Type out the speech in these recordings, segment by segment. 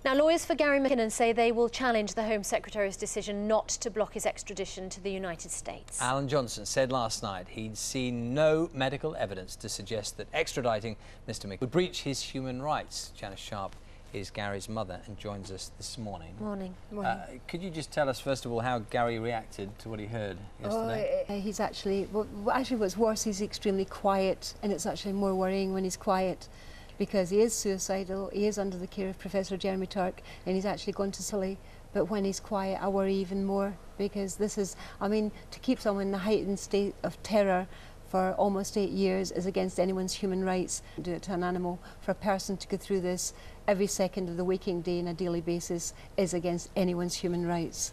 Now, lawyers for Gary McKinnon say they will challenge the Home Secretary's decision not to block his extradition to the United States. Alan Johnson said last night he'd seen no medical evidence to suggest that extraditing Mr. McKinnon would breach his human rights. Janice Sharp is Gary's mother and joins us this morning. Morning. Could you just tell us, first of all, how Gary reacted to what he heard yesterday? He's actually, what's worse, he's extremely quiet, and it's actually more worrying when he's quiet, because he is suicidal, he is under the care of Professor Jeremy Turk, and he's actually gone to Silly. But when he's quiet, I worry even more, because this is, I mean, to keep someone in a heightened state of terror for almost 8 years is against anyone's human rights. Do it to an animal. For a person to go through this every second of the waking day on a daily basis is against anyone's human rights.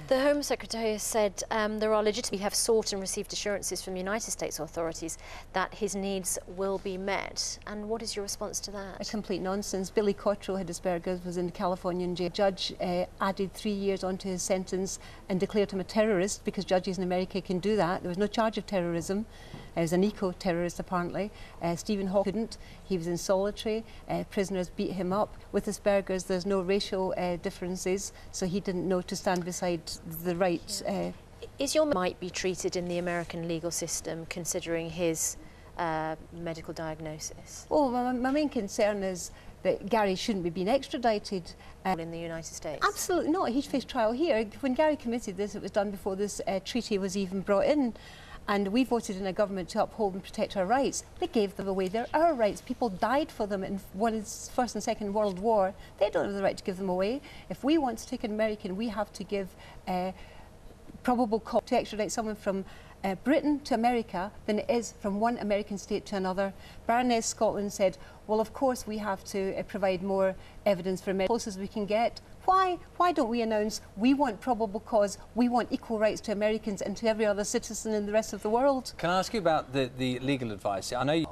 The Home Secretary has said there are legitimate. We have sought and received assurances from United States authorities that his needs will be met. And what is your response to that? A complete nonsense. Billy Cottrell had Asperger's, was in the Californian jail. Judge added 3 years onto his sentence and declared him a terrorist, because judges in America can do that. There was no charge of terrorism. He was an eco-terrorist, apparently. Stephen Hawking couldn't. He was in solitary. Prisoners beat him up. With Asperger's, there's no racial differences, so he didn't know to stand beside the right. Is your might be treated in the American legal system, considering his medical diagnosis? Well, my main concern is that Gary shouldn't be being extradited. In the United States? Absolutely not. He faced trial here. When Gary committed this, it was done before this treaty was even brought in. And we voted in a government to uphold and protect our rights. They gave them away. They're our rights. People died for them in First and Second World War. They don't have the right to give them away. If we want to take an American, we have to give probable cause to extradite someone from Britain to America than it is from one American state to another. Baroness Scotland said, well, of course we have to provide more evidence for America, as close as we can get. Why don't we announce we want probable cause, we want equal rights to Americans and to every other citizen in the rest of the world? Can I ask you about the legal advice? I know you...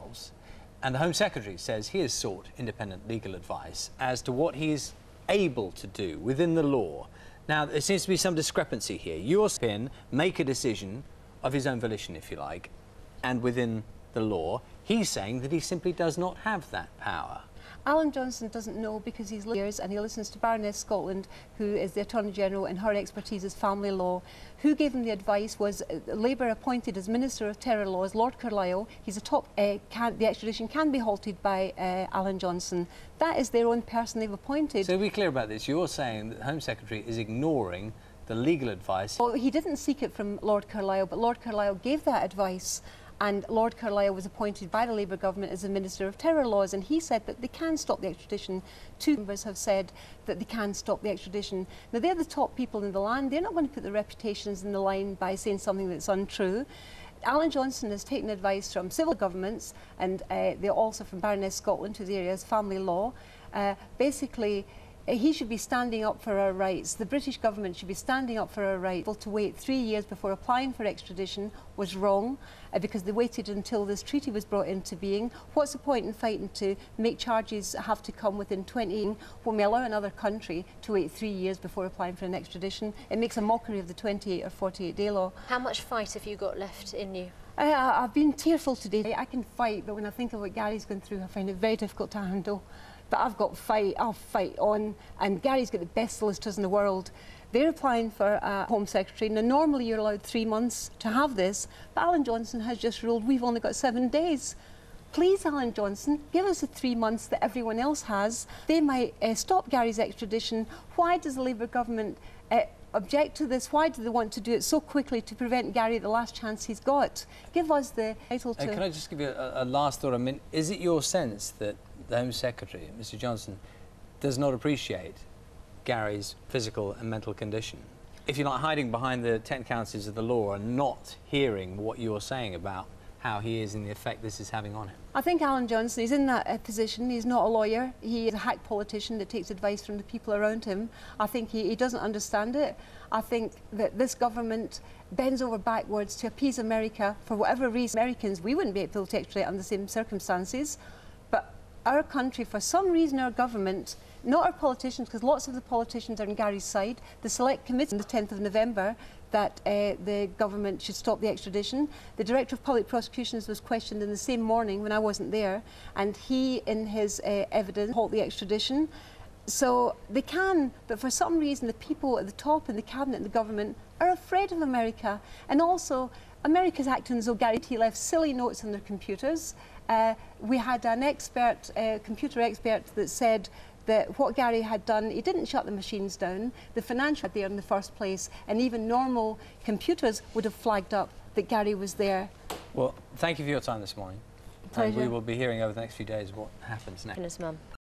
And the Home Secretary says he has sought independent legal advice as to what he is able to do within the law. Now, there seems to be some discrepancy here. Your spin, make a decision of his own volition, if you like, and within the law. He's saying that he simply does not have that power. Alan Johnson doesn't know, because he's lawyers and he listens to Baroness Scotland, who is the Attorney General, and her expertise is family law. Who gave him the advice was Labour appointed as Minister of Terror Laws, Lord Carlisle. He's a top, the extradition can be halted by Alan Johnson. That is their own person they've appointed. So to be clear about this, you're saying that the Home Secretary is ignoring the legal advice? Well, he didn't seek it from Lord Carlisle, but Lord Carlisle gave that advice. And Lord Carlisle was appointed by the Labour government as the Minister of Terror Laws, and he said that they can stop the extradition. Two members have said that they can stop the extradition. Now, they're the top people in the land. They're not going to put their reputations in the line by saying something that's untrue. Alan Johnson has taken advice from civil governments, and they're also from Baroness Scotland, whose area is family law. Basically, he should be standing up for our rights. The British government should be standing up for our rights. To wait 3 years before applying for extradition was wrong, because they waited until this treaty was brought into being. What's the point in fighting to make charges have to come within 20 when we allow another country to wait 3 years before applying for an extradition? It makes a mockery of the 28 or 48-day law. How much fight have you got left in you? I've been tearful today. I can fight, but when I think of what Gary's going through, I find it very difficult to handle. But I've got fight, I'll fight on, and Gary's got the best solicitors in the world. They're applying for a Home Secretary. Now, normally you're allowed 3 months to have this, but Alan Johnson has just ruled we've only got 7 days. Please, Alan Johnson, give us the 3 months that everyone else has. They might stop Gary's extradition. Why does the Labour government object to this? Why do they want to do it so quickly to prevent Gary the last chance he's got? Give us the title to... Can I just give you a last thought? I mean, is it your sense that the Home Secretary, Mr. Johnson, does not appreciate Gary's physical and mental condition? If you're not hiding behind the technicalities of the law and not hearing what you're saying about how he is and the effect this is having on him? I think Alan Johnson is in that position. He's not a lawyer. He is a hack politician that takes advice from the people around him. I think he doesn't understand it. I think that this government bends over backwards to appease America for whatever reason. Americans, we wouldn't be able to extradite under the same circumstances, but our country, for some reason, our government, not our politicians, because lots of the politicians are on Gary's side, the Select Committee on the 10th of November that the government should stop the extradition. The Director of Public Prosecutions was questioned in the same morning when I wasn't there, and he, in his evidence, halt the extradition. So they can, but for some reason the people at the top in the cabinet and the government are afraid of America. And also, America's acting as though Gary T left silly notes on their computers. We had an expert, computer expert, that said that what Gary had done, he didn't shut the machines down, the financial there in the first place, and even normal computers would have flagged up that Gary was there. Well, thank you for your time this morning. Pleasure. And we will be hearing over the next few days what happens next. Goodness, Mum.